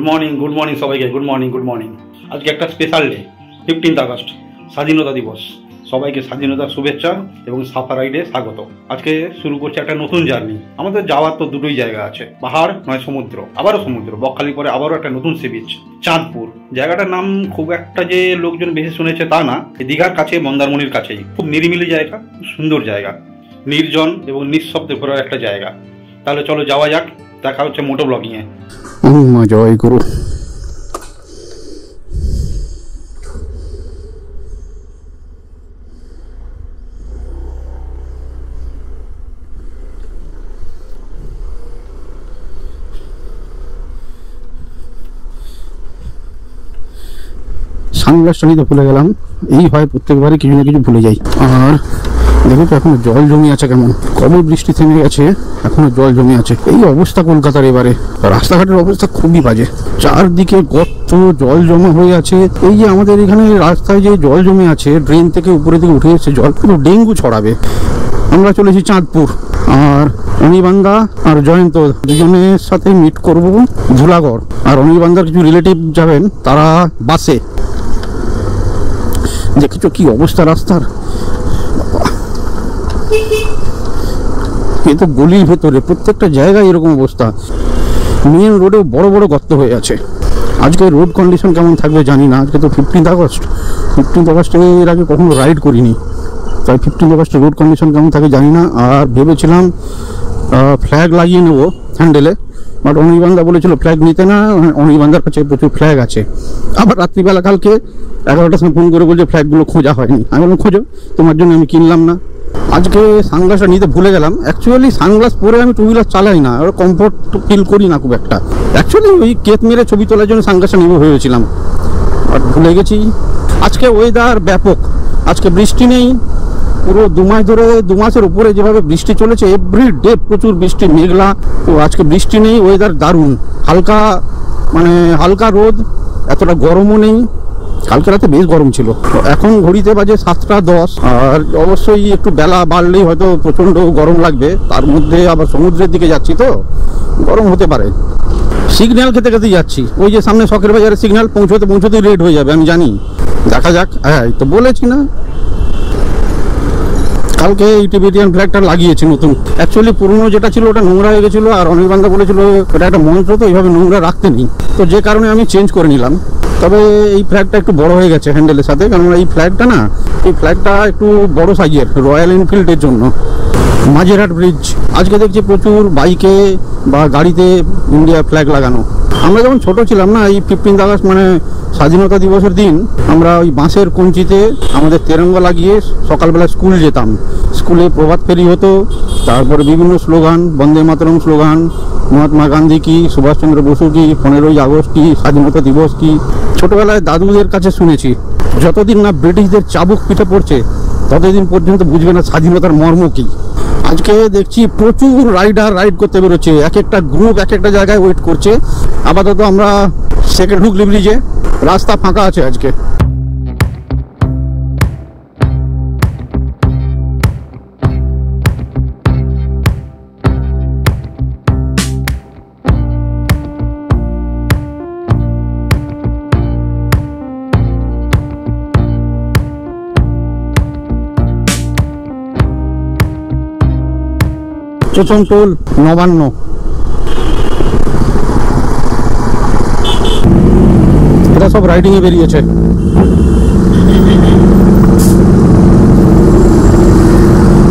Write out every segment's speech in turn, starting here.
Morning সবাইকে good morning. আজকে একটা স্পেশাল ডে, 15 আগস্ট, স্বাধীনতা দিবস। সবাইকে স্বাধীনতার শুভেচ্ছা এবং সাফার রাইডে স্বাগত। আজকে শুরু করছে একটা নতুন জার্নি। আমাদের যাওয়ার তো দুটোই জায়গা আছে, পাহাড় নয় সমুদ্র। আবারও সমুদ্র, বকখালি পরে আবারও একটা নতুন সি বিচ, চাঁদপুর। জায়গাটার নাম খুব একটা যে লোকজন বেশি শুনেছে তা না, দীঘার কাছে, মন্দারমণির কাছেই। খুব নিরিবিলি জায়গা, সুন্দর জায়গা, নির্জন এবং নিঃশব্দে ঘোরার একটা জায়গা। তাহলে চলো যাওয়া যাক, দেখা হচ্ছে মোটো ব্লগিংয়ে। জয় গুরু। সানগ্লাসটা নিতে ভুলে গেলাম। এই হয় প্রত্যেকবারই কিছু না কিছু ভুলে যাই। আর দেখো তো এখনো জল জমে আছে কেমন। কবে বৃষ্টি থেমে গেছে, এখনো জল জমে আছে। এই অবস্থা কলকাতার এবারে, রাস্তাঘাটের অবস্থা খুবই বাজে। চারদিকে গর্ত, জল জমা হয়ে আছে। এই যে আমাদের এখানে রাস্তায় যে জল জমে আছে, ড্রেন থেকে উপরে দিকে উঠে এসেছে জল, পুরো ডেঙ্গু ছড়াবে। আমরা চলেছি চাঁদপুর, আর অনির্বাণদা আর জয়ন্ত দুজনের সাথে মিট করব ধুলাগড়। আর অনির্বাণদার কিছু রিলেটিভ যাবেন, তারা বাসে। দেখেছো কি অবস্থা রাস্তার, এ তো গলির ভেতরে, প্রত্যেকটা জায়গায় এরকম অবস্থা। মেন রোডে বড় বড় গর্ত হয়ে আছে। আজকে রোড কন্ডিশন কেমন থাকবে জানি না। আজকে তো 15 আগস্ট, এর আগে কখনো রাইড করিনি, তাই 15 আগস্টে রোড কন্ডিশন কেমন থাকে জানি না। আর ভেবেছিলাম ফ্ল্যাগ লাগিয়ে নেবো হ্যান্ডেলে, বাট অনির্বাণদা বলেছিল ফ্ল্যাগ নিতে না, অনির্বাণদার কাছে প্রচুর ফ্ল্যাগ আছে। আবার রাত্রিবেলা কালকে 11টার সময় ফোন করে বলছে ফ্ল্যাগগুলো খোঁজা হয়নি। আমি বললাম খোঁজো, তোমার জন্য আমি কিনলাম না। আজকে সানগ্লাসটা নিতে ভুলে গেলাম। অ্যাকচুয়ালি সানগ্লাস পরে আমি টু হুইলার চালাই না, ওরা কমফোর্ট ফিল করি না খুব একটা। অ্যাকচুয়ালি ওই কেত মেরে ছবি তোলার জন্য সানগ্লাসটা নিব ভেবেছিলাম, বাট ভুলে গেছি। আজকে ওয়েদার ব্যাপক, আজকে বৃষ্টি নেই। পুরো 2 মাস ধরে, 2 মাসের উপরে যেভাবে বৃষ্টি চলেছে, এভরিডে প্রচুর বৃষ্টি, মেঘলা। তো আজকে বৃষ্টি নেই, ওয়েদার দারুণ। হালকা রোদ, এতটা গরমও নেই। কালকে রাতে বেশ গরম ছিল। এখন ঘড়িতে বাজে 7টা 10। আর অবশ্যই একটু বেলা বাড়লেই হয়তো প্রচণ্ড গরম লাগবে। তার মধ্যে আবার সমুদ্রের দিকে যাচ্ছি, তো গরম হতে পারে। সিগন্যাল খেতে খেতে যাচ্ছি, ওই যে সামনে শখের বাজারের সিগন্যাল, পৌঁছতে লেট হয়ে যাবে আমি জানি। দেখা যাক। হ্যাঁ, তো বলেছি না কালকে এই টিবেটিয়ান ফ্ল্যাগটা লাগিয়েছি নতুন। অ্যাকচুয়ালি পুরনো যেটা ছিল ওটা নোংরা হয়ে গেছিলো, আর অনির্বাণদা বলেছিল এটা একটা মন্ত্র, তো এইভাবে নোংরা রাখতে নেই, তো যে কারণে আমি চেঞ্জ করে নিলাম। তবে এই ফ্ল্যাগটা একটু বড় হয়ে গেছে হ্যান্ডেলের সাথে, কারণ এই ফ্ল্যাগটা একটু বড় সাইজের, রয়্যাল এনফিল্ডের জন্য। মাঝেরহাট ব্রিজ, আজকে দেখছি প্রচুর বাইকে বা গাড়িতে ইন্ডিয়া ফ্ল্যাগ লাগানো। আমরা যখন ছোট ছিলাম না, এই 15 আগস্ট মানে স্বাধীনতা দিবসের দিন, আমরা ওই বাঁশের কঞ্চিতে আমাদের তেরঙ্গা লাগিয়ে সকালবেলা স্কুল যেতাম। স্কুলে প্রভাত ফেরি হতো, তারপরে বিভিন্ন স্লোগান, বন্দে মাতরম স্লোগান, মহাত্মা গান্ধী কি, সুভাষচন্দ্র বসু কি, 15ই আগস্ট কি, স্বাধীনতা দিবস কি। ছোটবেলায় দাদুদের কাছে শুনেছি, যতদিন না ব্রিটিশদের চাবুক পিঠে পড়ছে ততদিন পর্যন্ত বুঝবে না স্বাধীনতার মর্ম কি। আজকে দেখছি প্রচুর রাইডার রাইড করতে বেরোচ্ছে, এক একটা গ্রুপ এক একটা জায়গায় ওয়েট করছে। আপাতত আমরা সেকেন্ড হুগলি ব্রিজে, রাস্তা ফাঁকা আছে আজকে। চোচনটোল, নবান্ন। এটা সব রাইডিং এ বেরিয়েছে।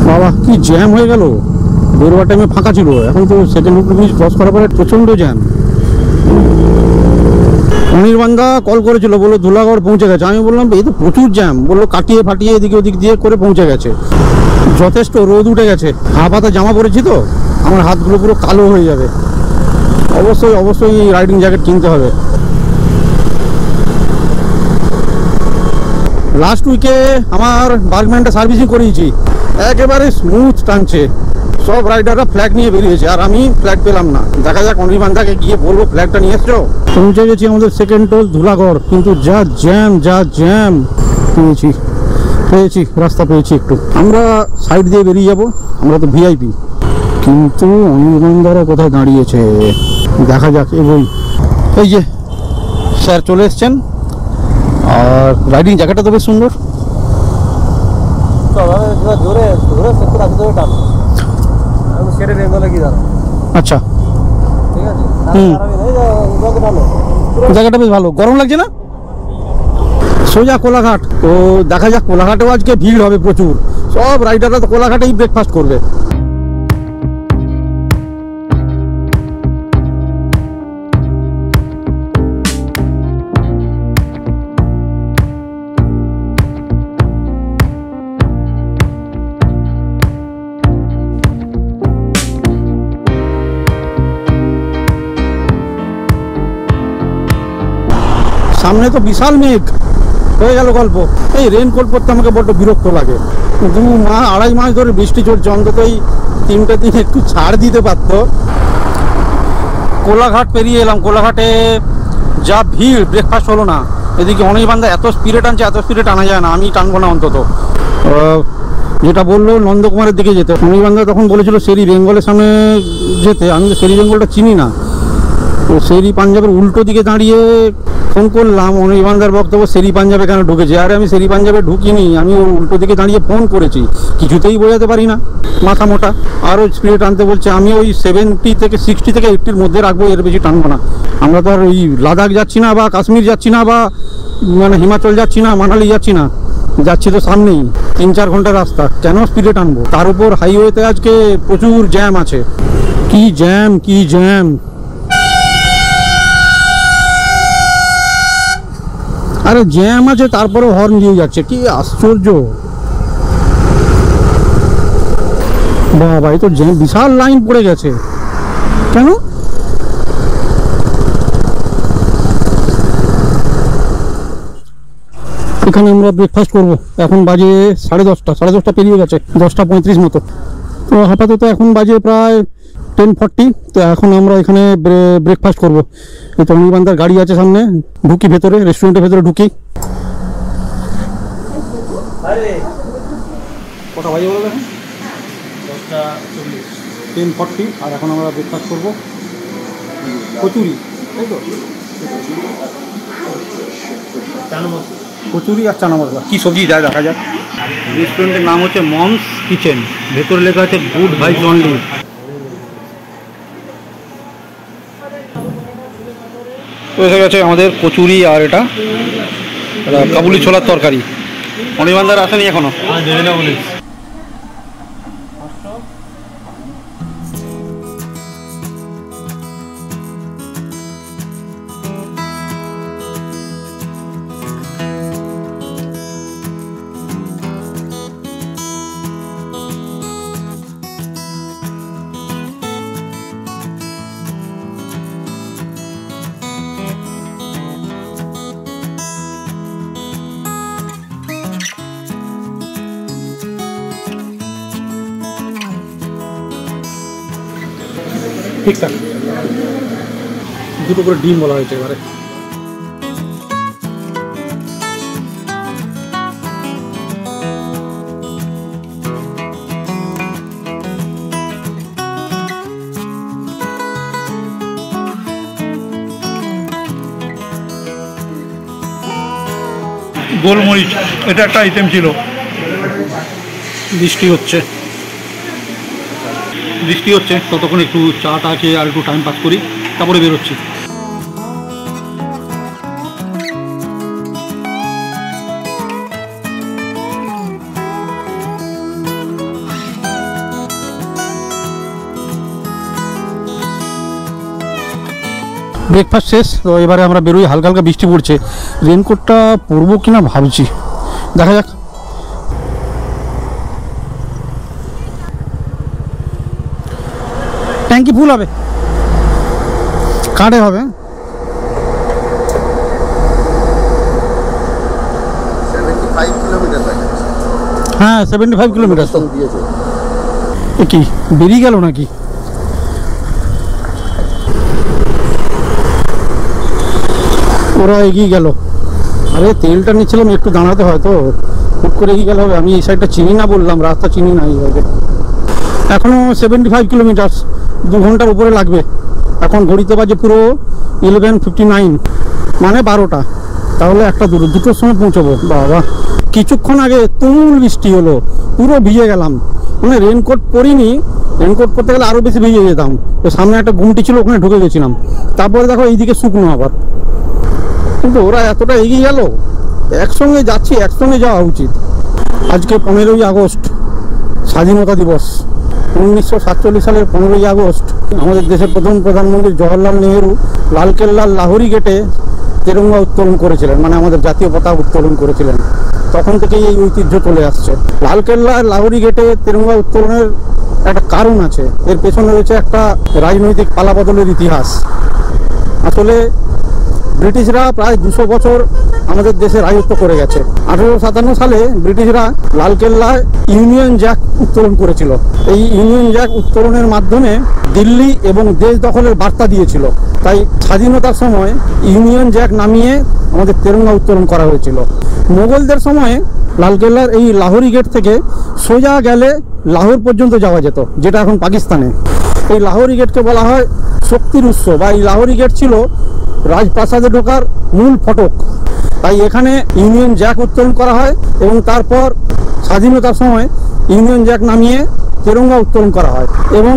বাবা কি জ্যাম হয়ে গেল, বেরোবার টাইমে ফাঁকা ছিল, এখন তো সেকেন্ড হুগলি ব্রিজ ক্রস করার পরে প্রচন্ড জ্যাম। অনির্বাণদা কল করেছিল, বললো ধুলাগড় পৌঁছে গেছে। আমি বললাম এই তো প্রচুর জ্যাম, বললো কাটিয়ে ফাটিয়ে এদিকে ওদিক দিয়ে করে পৌঁছে গেছে। যথেষ্ট রোদ উঠে গেছে, হাফ জামা পরেছি তো আমার হাতগুলো পুরো কালো হয়ে যাবে। অবশ্যই রাইডিং জ্যাকেট কিনতে হবে। লাস্ট উইকে আমার বার্গম্যানটা সার্ভিসিং করিয়েছি, একেবারে স্মুথ টানছে। সব রাইডাররা ফ্ল্যাগ নিয়ে বেরিয়েছে, আর আমি ফ্ল্যাগ পেলাম না। দেখা যাক, অনির্বাণদাকে গিয়ে বলবো ফ্ল্যাগটা নিয়ে এসছো। পৌঁছে গেছি আমাদের সেকেন্ড টোল ধুলাগড়, কিন্তু যা জ্যাম পেয়েছি রাস্তা পেয়েছি একটু। আমরা সাইড দিয়ে বেরিয়ে যাব, আমরা তো ভিআইপি। কিন্তু অনির্বাণদারা কোথায় দাঁড়িয়েছে দেখা যাক। এই যে স্যার চলে এসছেন। আর রাইডিং জায়গাটা তো বেশ সুন্দর। আচ্ছা, জায়গাটা বেশ ভালো, গরম লাগছে না? সোজা কোলাঘাট। তো দেখা যাক, কোলাঘাটেও আজকে ভিড় হবে প্রচুর। সব রাইডাররা তো কোলাঘাটেই ব্রেকফাস্ট করবে। সামনে তো বিশাল মেঘ, হয়ে গেল গল্প। এই রেনকোট পরতে আমাকে বড্ড বিরক্ত লাগে। 2-2.5 মাস ধরে বৃষ্টি চলছে, অন্তত এই 3টে দিন একটু ছাড় দিতে পারতো। কোলাঘাট পেরিয়ে এলাম। কোলাঘাটে যা ভিড়, ব্রেকফাস্ট হলো না। এদিকে অনির্বাণদা এত স্পিডে টানছে, এত স্পিডে টানা যায় না, আমি টানবো না অন্তত। যেটা বললো নন্দকুমারের দিকে যেতে, অনির্বাণদা তখন বলেছিল শেরি বেঙ্গলের সামনে যেতে। আমি তো শেরি বেঙ্গলটা চিনি না, তো শেরি পাঞ্জাবের উল্টো দিকে দাঁড়িয়ে ফোন করলাম। অনির্বাণদার বক্তব্য শেরি পাঞ্জাবে কেন ঢুকেছে। আরে আমি শেরি পাঞ্জাবে ঢুকিনি, আমি উল্টো দিকে দাঁড়িয়ে ফোন করেছি। কিছুতেই বোঝাতে পারি না, মাথা মোটা। আরও স্পিডে টানতে বলছে। আমি ওই 60 থেকে 80-র মধ্যে রাখবো, এর বেশি টানবো না। আমরা তো আর ওই লাদাখ যাচ্ছি না, বা কাশ্মীর যাচ্ছি না, বা মানে হিমাচল যাচ্ছি না, মানালি যাচ্ছি না, যাচ্ছি তো সামনেই 3-4 ঘন্টার রাস্তা। কেন স্পিডে টানবো? তার উপর হাইওয়েতে আজকে প্রচুর জ্যাম আছে। কি জ্যাম, কি জ্যাম! আরে জ্যাম আছে, তারপরে হর্ন দিয়ে যাচ্ছে, কি আশ্চর্য! বাবা, এই তো জ্যাম, বিশাল লাইন পড়ে গেছে। কেন? এখানে আমরা ব্রেকফাস্ট করবো। এখন বাজে 10:30 পেরিয়ে গেছে, 10:35 মতো। তো আপাতত এখন বাজে প্রায় 10:40। তো এখন আমরা এখানে ব্রেকফাস্ট করবো। এই তো অনির্বাণদার গাড়ি আছে সামনে, ঢুকি ভেতরে, রেস্টুরেন্টের ভেতরে ঢুকি। কটা বাজে বলো? 10:40। আর এখন আমরা ব্রেকফাস্ট করবো কচুরি, তাই তো? কচুরি আর চানা মশলা। কী সবজি যায় দেখা যাক। রেস্টুরেন্টের নাম হচ্ছে মমস কিচেন, ভেতরে লেখা আছে গুড ভাইবস অনলি। তো এসে গেছে আমাদের কচুরি, আর এটা কাবুলি ছোলার তরকারি। অনির্বাণদার আসেনি এখনো। ঠিকঠাক, দুটো করে ডিম বলা হয়েছে এবারে। গোলমরিচ, এটা একটা আইটেম ছিল। বৃষ্টি হচ্ছে, ততক্ষণ একটু চা টা খেয়ে আর একটু টাইম পাস করি, তারপরে বেরোচ্ছি। ব্রেকফাস্ট শেষ, তো এবারে আমরা বেরোই। হালকা হালকা বৃষ্টি পড়ছে, রেনকোটটা পরবো কিনা ভাবছি, দেখা যাক। ট্যাঙ্কি ফুল হবে, কার্ডে হবে। হ্যাঁ 75 কিলোমিটার। কি বেরিয়ে গেল নাকি? ওরা এগিয়ে গেল। আরে তেলটা নিচ্ছিলাম, একটু দাঁড়াতে হয়, তো হুট করে এগিয়ে গেল হবে। আমি এই সাইডটা চিনি না, বললাম রাস্তা চিনি না এইভাবে। এখনও 75 কিলোমিটার, 2 ঘন্টার উপরে লাগবে। এখন ঘড়িতে বাজে পুরো 11:59, মানে 12টা, তাহলে একটা দুটোর সময় পৌঁছবো। বাবা, কিছুক্ষণ আগে তুমুল বৃষ্টি হলো, পুরো ভিজে গেলাম। মানে রেনকোট পরিনি, রেনকোট পরতে গেলে আরও বেশি ভিজে যেতাম। তো সামনে একটা গুমটি ছিল, ওখানে ঢুকে গেছিলাম। তারপরে দেখো এইদিকে শুকনো আবার। কিন্তু ওরা এতটা এগিয়ে গেল, একসঙ্গে যাচ্ছি, একসঙ্গে যাওয়া উচিত। আজকে 15ই আগস্ট, স্বাধীনতা দিবস। 1947 সালের 15ই আগস্ট আমাদের দেশের প্রথম প্রধানমন্ত্রী জওহরলাল নেহেরু লালকেল্লার লাহোরি গেটে তেরঙ্গা উত্তোলন করেছিলেন, মানে আমাদের জাতীয় পতাকা উত্তোলন করেছিলেন। তখন থেকেই এই ঐতিহ্য চলে আসছে। লালকেল্লার লাহোরি গেটে তেরঙ্গা উত্তোলনের একটা কারণ আছে, এর পেছনে রয়েছে একটা রাজনৈতিক পালাবদলের ইতিহাস। আসলে ব্রিটিশরা প্রায় 200 বছর আমাদের দেশে রাজত্ব করে গেছে। 1857 সালে ব্রিটিশরা লালকেল্লায় ইউনিয়ন জ্যাক উত্তোলন করেছিল। এই ইউনিয়ন জ্যাক উত্তোলনের মাধ্যমে দিল্লি এবং দেশ দখলের বার্তা দিয়েছিল। তাই স্বাধীনতার সময় ইউনিয়ন জ্যাক নামিয়ে আমাদের তেরঙ্গা উত্তোলন করা হয়েছিল। মোগলদের সময়ে লালকেল্লার এই লাহোরি গেট থেকে সোজা গেলে লাহোর পর্যন্ত যাওয়া যেত, যেটা এখন পাকিস্তানে। এই লাহোরি গেটকে বলা হয় শক্তির উৎস, বা এই লাহোরি গেট ছিল রাজপ্রাসাদে ঢোকার মূল ফটক। তাই এখানে ইউনিয়ন জ্যাক উত্তোলন করা হয় এবং তারপর স্বাধীনতার সময় ইউনিয়ন জ্যাক নামিয়ে তেরঙ্গা উত্তোলন করা হয়। এবং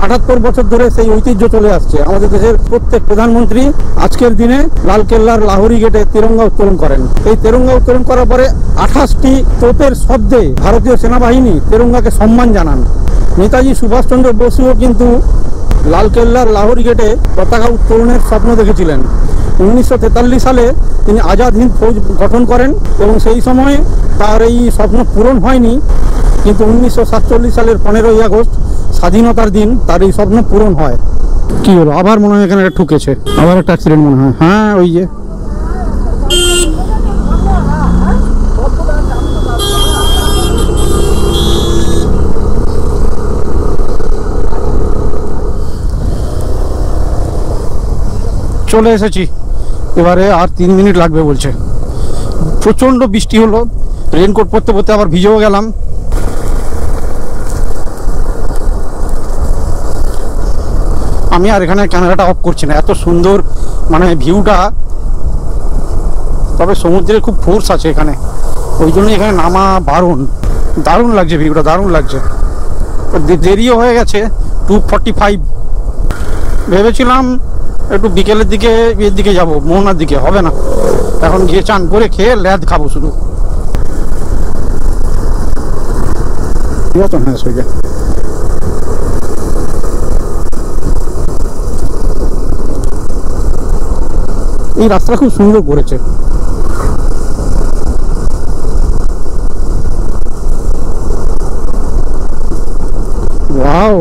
78 বছর ধরে সেই ঐতিহ্য চলে আসছে। আমাদের দেশের প্রত্যেক প্রধানমন্ত্রী আজকের দিনে লালকেল্লার লাহোরি গেটে তেরঙ্গা উত্তোলন করেন। এই তেরঙ্গা উত্তোলন করার পরে 28টি তোপের শব্দে ভারতীয় সেনাবাহিনী তেরঙ্গাকে সম্মান জানান। নেতাজি সুভাষচন্দ্র বসুও কিন্তু লালকেল্লার লাহোরি গেটে পতাকা উত্তোলনের স্বপ্ন দেখেছিলেন। 1943 সালে তিনি আজাদ হিন্দ ফৌজ গঠন করেন এবং সেই সময় তার এই স্বপ্ন পূরণ হয়নি, কিন্তু 1947 সালের 15ই আগস্ট স্বাধীনতার দিন তার এই স্বপ্ন পূরণ হয়। কি হলো, আবার মনে হয় এখানে একটা ঠুকেছে, আবার একটা অ্যাক্সিডেন্ট মনে হয়। হ্যাঁ, ওই যে চলে এসেছি। এবারে আর 3 মিনিট লাগবে বলছে। প্রচণ্ড বৃষ্টি হলো, রেনকোট পরতে পরতে আবার ভিজেও গেলাম। আমি আর এখানে ক্যামেরাটা অফ করছি না, এত সুন্দর মানে ভিউটা। তবে সমুদ্রের খুব ফোর্স আছে এখানে, ওই জন্যই এখানে নামা বারণ। দারুণ লাগছে ভিউটা, দারুণ লাগছে। দেরিও হয়ে গেছে, 2:45। ভেবেছিলাম একটু বিকেলের দিকে এর দিকে যাবো, মোহনার দিকে, হবে না। এখন গিয়ে চান করে খেয়ে ল্যাদ খাবো শুধু। হ্যাঁ, সোজা এই রাস্তাটা খুব সুন্দর করেছে। ওয়াও,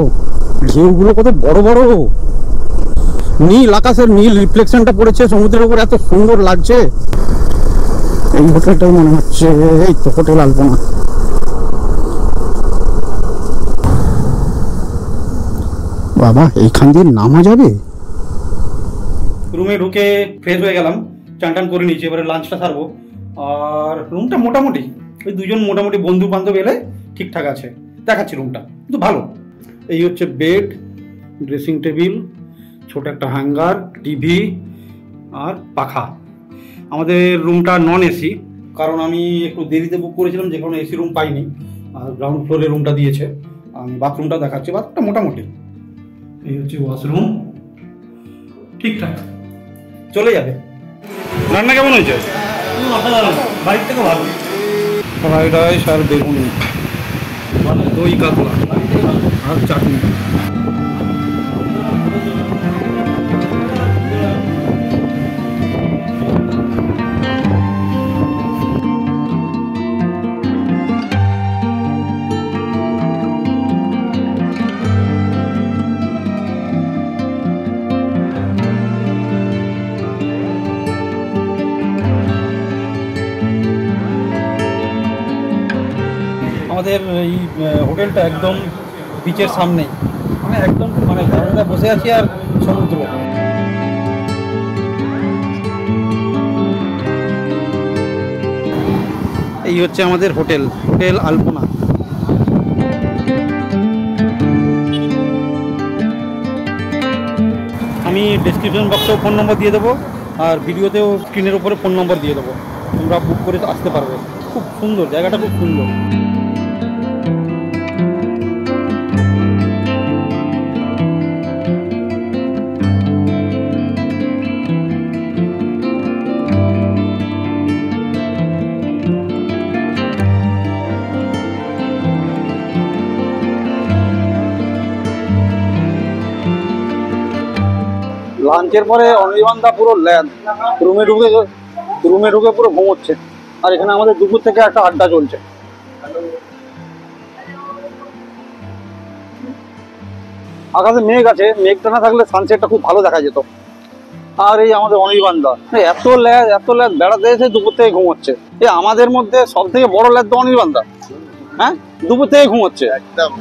ঢেউগুলো কত বড় বড়, নীল আকাশের নীল রিফ্লেকশনটা পড়েছে সমুদ্রের উপর, এত সুন্দর লাগছে। এই হোটেলটাই মনে হচ্ছে, এই তো হোটেল আলপনা। বাবা, এইখান দিয়ে নামা যাবে? রুমে ঢুকে ফ্রেশ হয়ে গেলাম, চান টান করে নিয়েছি। এবারে লাঞ্চটা সারবো। আর রুমটা মোটামুটি ওই দুজন মোটামুটি বন্ধু বান্ধব এলে ঠিকঠাক আছে, দেখাচ্ছি রুমটা কিন্তু ভালো। এই হচ্ছে বেড, ড্রেসিং টেবিল, ছোট একটা হ্যাঙ্গার, টিভি আর পাখা। আমাদের রুমটা নন এসি, কারণ আমি একটু দেরিতে বুক করেছিলাম, যে কোনো এসি রুম পাইনি। আর গ্রাউন্ড ফ্লোরে রুমটা দিয়েছে। আমি বাথরুমটা দেখাচ্ছি, বাথরুমটা মোটামুটি। এই হচ্ছে ওয়াশরুম, ঠিকঠাক চলে যাবে। রান্না কেমন হয়েছে? বাড়ির থেকে ভালো। ফ্রাইড রাইস আর বেগুনি, দই কাতলা আর চাটনি। আমাদের এই হোটেলটা একদম বিচের সামনেই, মানে একদম মানে বারান্দায় বসে আছি আর সমুদ্র। এই হচ্ছে আমাদের হোটেল, হোটেল আলপনা। আমি ডেসক্রিপশন বক্সেও ফোন নম্বর দিয়ে দেবো, আর ভিডিওতেও স্ক্রিনের উপরে ফোন নম্বর দিয়ে দেবো, তোমরা বুক করে আসতে পারবে। খুব সুন্দর জায়গাটা, খুব সুন্দর। লাঞ্চের পরে অনির্বাণদা পুরো ল্যাদ, রুমে ঢুকে পুরো ঘুমোচ্ছে। আর এখানে আমাদের দুপুর থেকে একটা আড্ডা চলছে। আকাশে মেঘ আছে, মেঘটা না থাকলে সানসেটটা খুব ভালো দেখা যেত। আর এই আমাদের অনির্বাণদা এত ল্যাদ বেড়াতে এসে দুপুর থেকে ঘুমোচ্ছে। এই আমাদের মধ্যে সব থেকে বড় ল্যাদ তো অনির্বাণদা। হ্যাঁ, দুপুর থেকে ঘুমোচ্ছে একদম।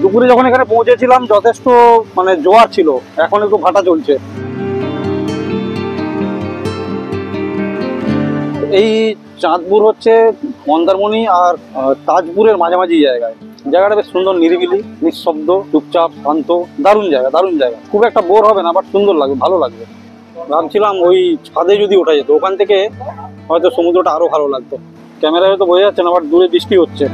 দুপুরে যখন এখানে পৌঁছেছিলাম যথেষ্ট মানে জোয়ার ছিল, এখন একটু ভাটা চলছে। এই চাঁদপুর হচ্ছে মন্দারমণি আর তাজপুরের মাঝামাঝি জায়গায়। জায়গাটা বেশ সুন্দর, নিরিবিলি, নিঃশব্দ, চুপচাপ, শান্ত, দারুণ জায়গা। খুব একটা বোর হবে না, বাট সুন্দর লাগবে, ভালো লাগবে। ভাবছিলাম ওই ছাদে যদি ওঠা যেত, ওখান থেকে হয়তো সমুদ্রটা আরো ভালো লাগতো। ক্যামেরায় হয়তো বোঝা যাচ্ছে না, বাট দূরে বৃষ্টি হচ্ছে,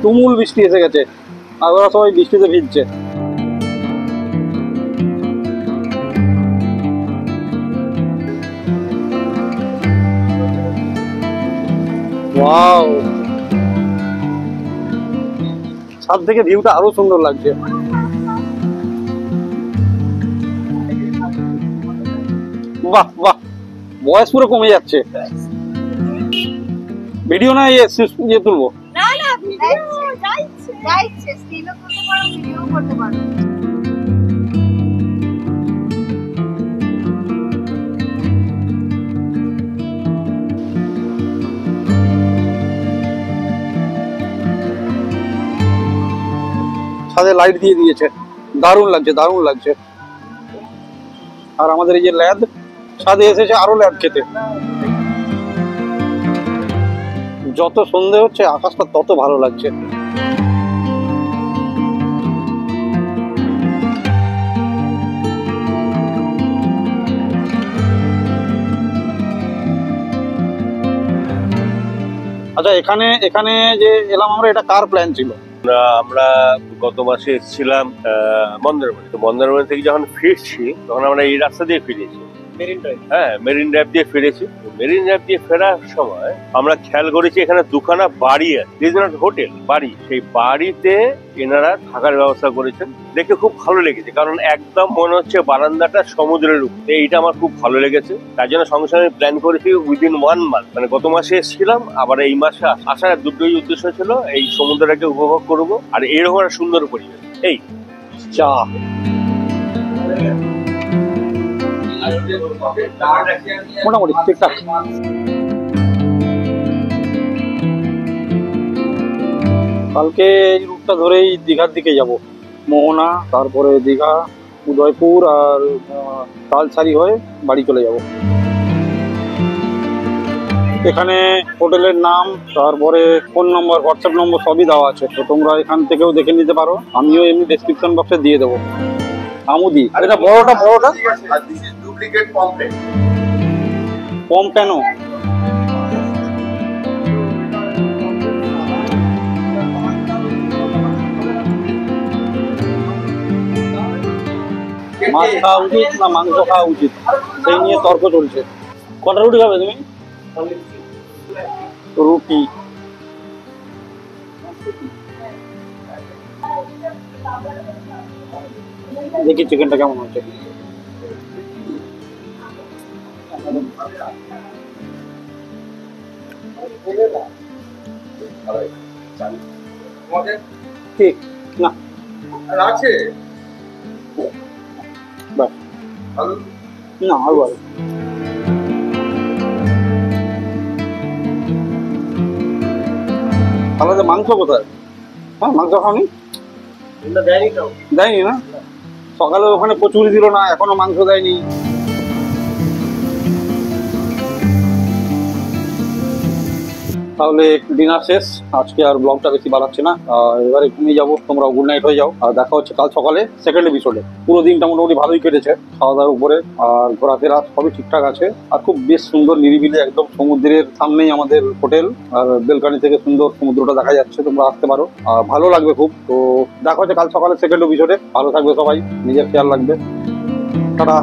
তুমুল বৃষ্টি এসে গেছে, আর ওরা সবাই বৃষ্টিতে ভিজছে। ওয়াও, ছাদ থেকে ভিউটা আরো সুন্দর লাগছে। বাহ, বয়স পুরো কমে যাচ্ছে। ভিডিও না ইয়ে তুলবো? ছাদে লাইট দিয়ে দিয়েছে, দারুণ লাগছে। আর আমাদের এই যে ল্যাদ, ছাদে এসেছে আরো ল্যাদ খেতে। যত সন্ধে হচ্ছে আকাশটা তত ভালো লাগছে। আচ্ছা, এখানে যে এলাম আমরা, এটা কার প্ল্যান ছিল? আমরা গত মাসে এসেছিলাম মন্দারমণি। তো মন্দারমণি থেকে যখন ফিরছি তখন আমরা এই রাস্তা দিয়ে ফিরেছি, মেরিন ড্রাইভ দিয়ে ফিরেছি। মেরিন ড্রাইভ দিয়ে ফেরার সময় আমরা খেয়াল করেছি এখানে দুখানা বাড়ি আছে, হোটেল বাড়ি। সেই বাড়িতে এনারা থাকার ব্যবস্থা করেছেন, দেখে খুব ভালো লেগেছে। কারণ একদম মনে হচ্ছে বারান্দাটা সমুদ্রের উপরে। এইটা আমার খুব ভালো লেগেছে, তার জন্য সঙ্গে সঙ্গে প্ল্যান করেছি উইদিন 1 মান্থ, মানে গত মাসে এসেছিলাম, আবার এই মাসে আসার দুটোই উদ্দেশ্য ছিল, এই সমুদ্রটাকে উপভোগ করবো আর এরকম একটা সুন্দর পরিবেশ। এই চা মোটামুটি ঠিকঠাক। কালকে এই রুটটা ধরেই দীঘার দিকে যাব, মোহনা, তারপরে দীঘা, উদয়পুর আর তালসারি হয়ে বাড়ি চলে যাব। এখানে হোটেলের নাম, তারপরে ফোন নম্বর, হোয়াটসঅ্যাপ নম্বর সবই দেওয়া আছে, তো তোমরা এখান থেকেও দেখে নিতে পারো। আমিও এমনি ডেসক্রিপশন বক্সে দিয়ে দেবো। আমুদি, আর এটা বড়টা পম্পেনো। মাছ খাওয়া উচিত না মাংস খাওয়া উচিত, সেই নিয়ে তর্ক চলছে। কটা রুটি খাবে তুমি? রুটি। দেখি চিকেনটা কেমন হচ্ছে। ঠিক না আছে না আলু আলু। তাহলে মাংস কোথায়? হ্যাঁ, মাংস খাওনি? দেয়নি না? সকালে ওখানে কচুরি দিল না, এখনো মাংস দেয়নি। তাহলে ডিনার শেষ, আজকে আর ব্লগটা বেশি বাড়াচ্ছি না, এবারে ঘুমিয়ে যাবো, তোমরা গুড নাইট হয়ে যাও। আর দেখা হচ্ছে কাল সকালে সেকেন্ড এপিসোডে। পুরো দিনটা মোটামুটি ভালোই কেটেছে, খাওয়া দাওয়ার উপরে আর ঘোরাফেরা সবই ঠিকঠাক আছে। আর খুব বেশ সুন্দর নিরিবিলি, একদম সমুদ্রের সামনেই আমাদের হোটেল, আর বেলকানি থেকে সুন্দর সমুদ্রটা দেখা যাচ্ছে, তোমরা আসতে পারো, আর ভালো লাগবে খুব। তো দেখা হচ্ছে কাল সকালে সেকেন্ড এপিসোডে। ভালো থাকবে সবাই, নিজের খেয়াল রাখবে, টাটা।